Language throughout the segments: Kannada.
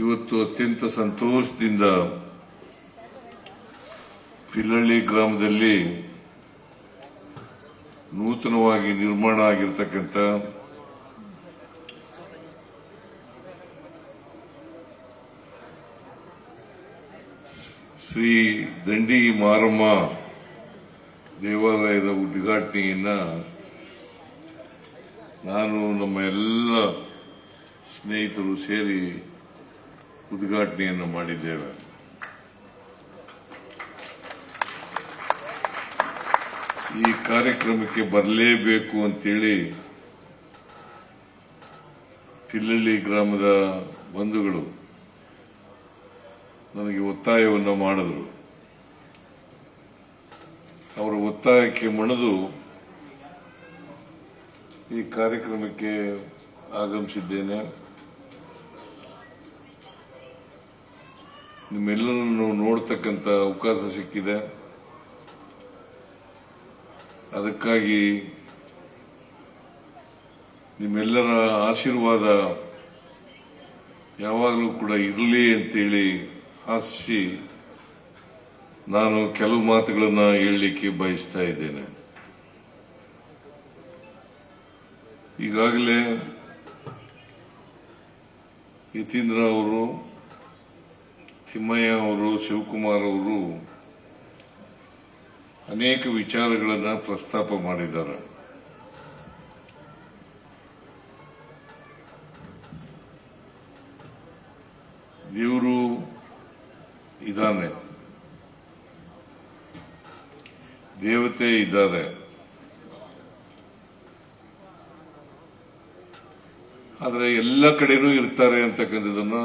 ಇವತ್ತು ಅತ್ಯಂತ ಸಂತೋಷದಿಂದ ಪಿಲ್ಲಳ್ಳಿ ಗ್ರಾಮದಲ್ಲಿ ನೂತನವಾಗಿ ನಿರ್ಮಾಣ ಆಗಿರತಕ್ಕಂಥ ಶ್ರೀ ದಂಡಿ ಮಾರಮ್ಮ ದೇವಾಲಯದ ಉದ್ಘಾಟನೆಯನ್ನ ನಾನು ನಮ್ಮ ಎಲ್ಲ ಸ್ನೇಹಿತರು ಸೇರಿ ಉದ್ಘಾಟನೆಯನ್ನು ಮಾಡಿದ್ದೇವೆ. ಈ ಕಾರ್ಯಕ್ರಮಕ್ಕೆ ಬರಲೇಬೇಕು ಅಂತೇಳಿ ಪಿಲ್ಲಳ್ಳಿ ಗ್ರಾಮದ ಬಂಧುಗಳು ನನಗೆ ಒತ್ತಾಯವನ್ನು ಮಾಡಿದರು. ಅವರ ಒತ್ತಾಯಕ್ಕೆ ಮಣಿದು ಈ ಕಾರ್ಯಕ್ರಮಕ್ಕೆ ಆಗಮಿಸಿದ್ದೇನೆ. ನಿಮ್ಮೆಲ್ಲರನ್ನು ನೋಡ್ತಕ್ಕಂಥ ಅವಕಾಶ ಸಿಕ್ಕಿದೆ. ಅದಕ್ಕಾಗಿ ನಿಮ್ಮೆಲ್ಲರ ಆಶೀರ್ವಾದ ಯಾವಾಗಲೂ ಕೂಡ ಇರಲಿ ಅಂತೇಳಿ ಆಶಿಸಿ ನಾನು ಕೆಲವು ಮಾತುಗಳನ್ನು ಹೇಳಲಿಕ್ಕೆ ಬಯಸ್ತಾ ಇದ್ದೇನೆ. ಈಗಾಗಲೇ ಯತೀಂದ್ರ ಅವರು, ತಿಮ್ಮಯ್ಯ ಅವರು, ಶಿವಕುಮಾರ್ ಅವರು ಅನೇಕ ವಿಚಾರಗಳನ್ನು ಪ್ರಸ್ತಾಪ ಮಾಡಿದ್ದಾರೆ. ದೇವರು ಇದ್ದಾನೆ, ದೇವತೆ ಇದ್ದಾರೆ, ಆದರೆ ಎಲ್ಲ ಕಡೆನೂ ಇರ್ತಾರೆ ಅಂತಕ್ಕಂಥದನ್ನ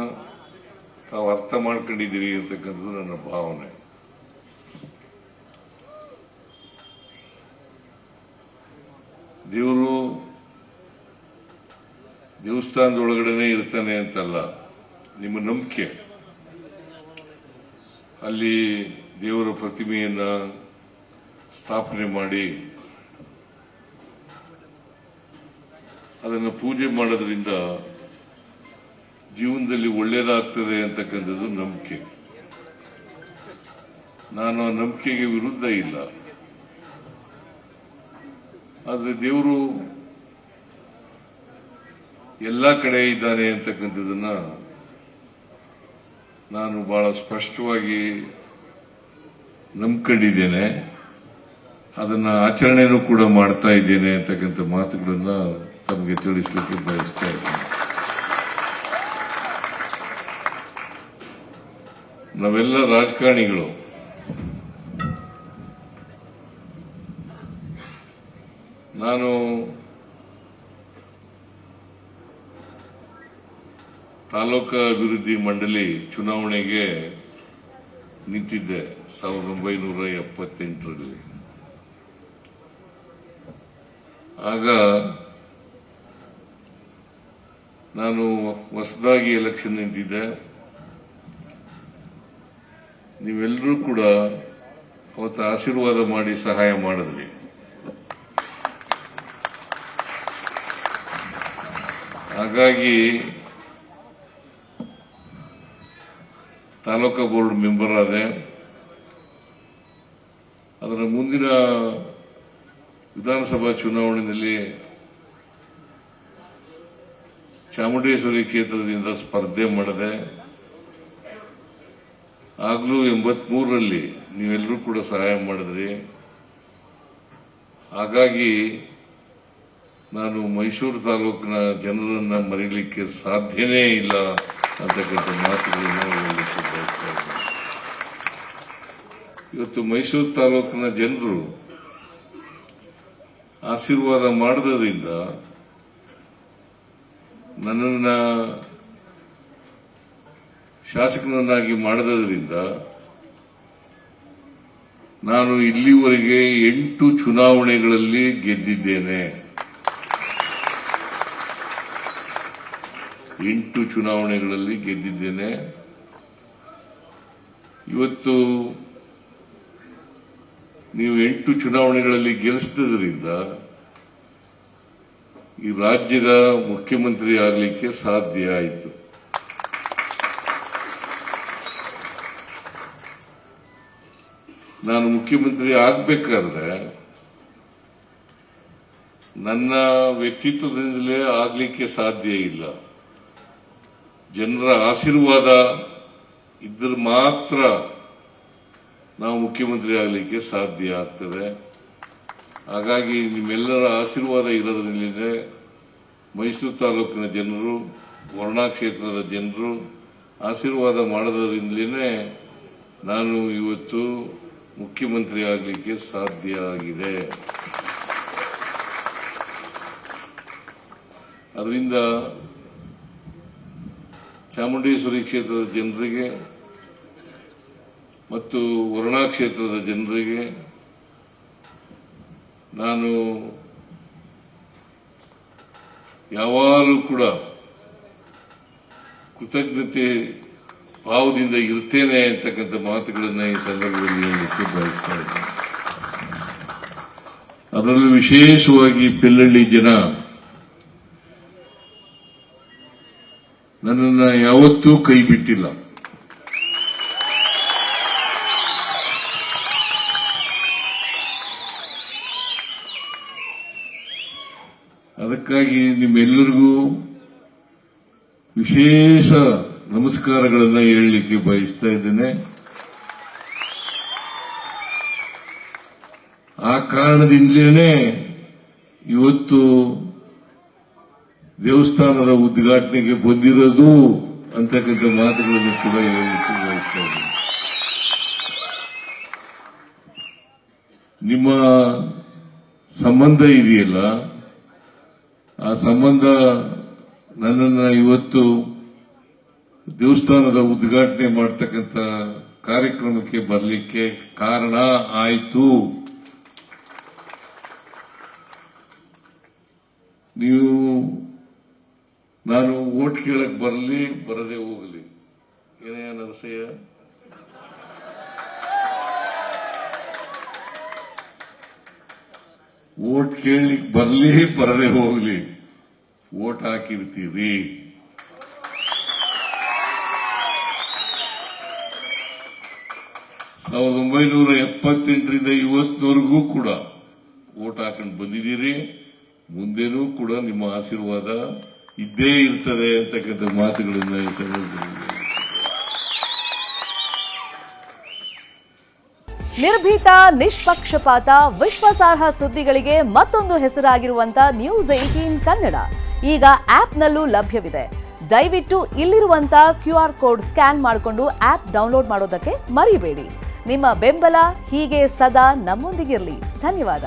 ತಾವು ಅರ್ಥ ಮಾಡ್ಕೊಂಡಿದ್ದೀರಿ ಅಂತಕ್ಕಂಥದ್ದು ನನ್ನ ಭಾವನೆ. ದೇವರು ದೇವಸ್ಥಾನದೊಳಗಡೆನೆ ಇರ್ತಾನೆ ಅಂತಲ್ಲ, ನಿಮ್ಮ ನಂಬಿಕೆ. ಅಲ್ಲಿ ದೇವರ ಪ್ರತಿಮೆಯನ್ನ ಸ್ಥಾಪನೆ ಮಾಡಿ ಅದನ್ನು ಪೂಜೆ ಮಾಡೋದ್ರಿಂದ ಜೀವನದಲ್ಲಿ ಒಳ್ಳೇದಾಗ್ತದೆ ಅಂತಕ್ಕಂಥದ್ದು ನಂಬಿಕೆ. ನಾನು ಆ ನಂಬಿಕೆಗೆ ವಿರುದ್ಧ ಇಲ್ಲ. ಆದರೆ ದೇವರು ಎಲ್ಲ ಕಡೆ ಇದ್ದಾನೆ ಅಂತಕ್ಕಂಥದ್ದನ್ನ ನಾನು ಬಹಳ ಸ್ಪಷ್ಟವಾಗಿ ನಂಬ್ಕೊಂಡಿದ್ದೇನೆ. ಅದನ್ನ ಆಚರಣೆನೂ ಕೂಡ ಮಾಡ್ತಾ ಇದ್ದೇನೆ ಅಂತಕ್ಕಂಥ ಮಾತುಗಳನ್ನ ತಮಗೆ ತಿಳಿಸಲಿಕ್ಕೆ ಬಯಸ್ತಾ ಇದ್ದೇನೆ. ನಾವೆಲ್ಲ ರಾಜಕಾರಣಿಗಳು. ನಾನು ತಾಲೂಕಾ ಅಭಿವೃದ್ಧಿ ಮಂಡಳಿ ಚುನಾವಣೆಗೆ ನಿಂತಿದ್ದೆ 1978ರಲ್ಲಿ. ಆಗ ನಾನು ಹೊಸದಾಗಿ ಎಲೆಕ್ಷನ್ ನಿಂತಿದ್ದೆ. ನೀವೆಲ್ಲರೂ ಕೂಡ ಅವತ್ತು ಆಶೀರ್ವಾದ ಮಾಡಿ ಸಹಾಯ ಮಾಡಿದ್ರಿ. ಹಾಗಾಗಿ ತಾಲೂಕಾ ಬೋರ್ಡ್ ಮೆಂಬರ್ ಆದೆ. ಅದರ ಮುಂದಿನ ವಿಧಾನಸಭಾ ಚುನಾವಣೆಯಲ್ಲಿ ಚಾಮುಂಡೇಶ್ವರಿ ಕ್ಷೇತ್ರದಿಂದ ಸ್ಪರ್ಧೆ ಮಾಡಿದೆ. ಆಗ್ಲೂ 83ರಲ್ಲಿ ನೀವೆಲ್ಲರೂ ಕೂಡ ಸಹಾಯ ಮಾಡಿದ್ರಿ. ಹಾಗಾಗಿ ನಾನು ಮೈಸೂರು ತಾಲೂಕಿನ ಜನರನ್ನ ಮರೀಲಿಕ್ಕೆ ಸಾಧ್ಯನೇ ಇಲ್ಲ ಅಂತಕ್ಕಂಥ ಮಾತುಗಳನ್ನು ಹೇಳಲಿಕ್ಕೆ ಬಯಸ್ತಾ ಇದ್ದೇನೆ. ಇವತ್ತು ಮೈಸೂರು ತಾಲೂಕಿನ ಜನರು ಆಶೀರ್ವಾದ ಮಾಡೋದ್ರಿಂದ, ನನ್ನನ್ನ ಶಾಸಕನನ್ನಾಗಿ ಮಾಡೋದ್ರಿಂದ ನಾನು ಇಲ್ಲಿವರೆಗೆ 8 ಚುನಾವಣೆಗಳಲ್ಲಿ ಗೆದ್ದಿದ್ದೇನೆ. 8 ಚುನಾವಣೆಗಳಲ್ಲಿ ಗೆದ್ದಿದ್ದೇನೆ. ಇವತ್ತು ನೀವು 8 ಚುನಾವಣೆಗಳಲ್ಲಿ ಗೆಲ್ಲಿಸಿದ್ರಿಂದ ಈ ರಾಜ್ಯದ ಮುಖ್ಯಮಂತ್ರಿ ಆಗಲಿಕ್ಕೆ ಸಾಧ್ಯ ಆಯಿತು. ನಾನು ಮುಖ್ಯಮಂತ್ರಿ ಆಗ್ಬೇಕಾದ್ರೆ ನನ್ನ ವ್ಯಕ್ತಿತ್ವದಿಂದಲೇ ಆಗ್ಲಿಕ್ಕೆ ಸಾಧ್ಯ ಇಲ್ಲ. ಜನರ ಆಶೀರ್ವಾದ ಇದ್ರೆ ಮಾತ್ರ ನಾವು ಮುಖ್ಯಮಂತ್ರಿ ಆಗಲಿಕ್ಕೆ ಸಾಧ್ಯ ಆಗ್ತದೆ. ಹಾಗಾಗಿ ನಿಮ್ಮೆಲ್ಲರ ಆಶೀರ್ವಾದ ಇರೋದ್ರಿಂದಲೇ ಮೈಸೂರು ತಾಲೂಕಿನ ಜನರು, ವರ್ಣಾ ಕ್ಷೇತ್ರದ ಜನರು ಆಶೀರ್ವಾದ ಮಾಡೋದ್ರಿಂದಲೇ ನಾನು ಇವತ್ತು ಮುಖ್ಯಮಂತ್ರಿ ಆಗಲಿಕ್ಕೆ ಸಾಧ್ಯ ಆಗಿದೆ. ಅದರಿಂದ ಚಾಮುಂಡೇಶ್ವರಿ ಕ್ಷೇತ್ರದ ಜನರಿಗೆ ಮತ್ತು ವರ್ಣಾ ಕ್ಷೇತ್ರದ ಜನರಿಗೆ ನಾನು ಯಾವಾಗಲೂ ಕೂಡ ಕೃತಜ್ಞತೆ ಭಾವದಿಂದ ಇರ್ತೇನೆ ಅಂತಕ್ಕಂಥ ಮಾತುಗಳನ್ನು ಈ ಸಂದರ್ಭದಲ್ಲಿ ಹೇಳಲಿಕ್ಕೆ ಬಯಸ್ತಾ ಇದ್ದೇನೆ. ಅದರಲ್ಲೂ ವಿಶೇಷವಾಗಿ ಪೆಲ್ಲಳ್ಳಿ ಜನ ನನ್ನನ್ನು ಯಾವತ್ತೂ ಕೈ ಬಿಟ್ಟಿಲ್ಲ. ಅದಕ್ಕಾಗಿ ನಿಮ್ಮೆಲ್ಲರಿಗೂ ವಿಶೇಷ ನಮಸ್ಕಾರಗಳನ್ನು ಹೇಳಲಿಕ್ಕೆ ಬಯಸ್ತಾ ಇದ್ದೇನೆ. ಆ ಕಾರಣದಿಂದಲೇ ಇವತ್ತು ದೇವಸ್ಥಾನದ ಉದ್ಘಾಟನೆಗೆ ಬಂದಿರೋದು ಅಂತಕ್ಕಂಥ ಮಾತುಗಳನ್ನು ಕೂಡ ಹೇಳಲಿಕ್ಕೆ ಬಯಸ್ತಾ ಇದ್ದೇನೆ. ನಿಮ್ಮ ಸಂಬಂಧ ಇದೆಯಲ್ಲ, ಆ ಸಂಬಂಧ ನನ್ನನ್ನು ಇವತ್ತು ದೇವಸ್ಥಾನದ ಉದ್ಘಾಟನೆ ಮಾಡತಕ್ಕಂಥ ಕಾರ್ಯಕ್ರಮಕ್ಕೆ ಬರಲಿಕ್ಕೆ ಕಾರಣ ಆಯಿತು. ನೀವು ನಾನು ಓಟ್ ಕೇಳಕ್ ಬರಲಿ ಬರದೇ ಹೋಗಲಿ, ಏನೇ ನರಸಯ್ಯ, ಓಟ್ ಕೇಳಲಿಕ್ಕೆ ಬರಲಿ ಬರದೇ ಹೋಗಲಿ, ಓಟ್ ಹಾಕಿರ್ತೀರಿ. ಸಾವಿರದ 1978ರಿಂದ ಇವತ್ತಿನವರೆಗೂ ಕೂಡ ಓಟ್ ಹಾಕೊಂಡು ಬಂದಿದ್ದೀರಿ. ಮುಂದೇನೂ ಕೂಡ ನಿಮ್ಮ ಆಶೀರ್ವಾದ ಇದ್ದೇ ಇರ್ತದೆ ಅಂತಕ್ಕಂಥ ಮಾತುಗಳನ್ನ ಈ ಸಂದರ್ಭದಲ್ಲಿ ನಿರ್ಭೀತ, ನಿಷ್ಪಕ್ಷಪಾತ, ವಿಶ್ವಾಸಾರ್ಹ ಸುದ್ದಿಗಳಿಗೆ ಮತ್ತೊಂದು ಹೆಸರಾಗಿರುವಂತ ನ್ಯೂಸ್ 18 ಕನ್ನಡ ಈಗ ಆಪ್ನಲ್ಲೂ ಲಭ್ಯವಿದೆ. ದಯವಿಟ್ಟು ಇಲ್ಲಿರುವಂತ QR ಕೋಡ್ ಸ್ಕ್ಯಾನ್ ಮಾಡಿಕೊಂಡು ಆಪ್ ಡೌನ್ಲೋಡ್ ಮಾಡೋದಕ್ಕೆ ಮರಿಬೇಡಿ. ನಿಮ್ಮ ಬೆಂಬಲ ಹೀಗೆ ಸದಾ ನಮ್ಮೊಂದಿಗಿರಲಿ. ಧನ್ಯವಾದ.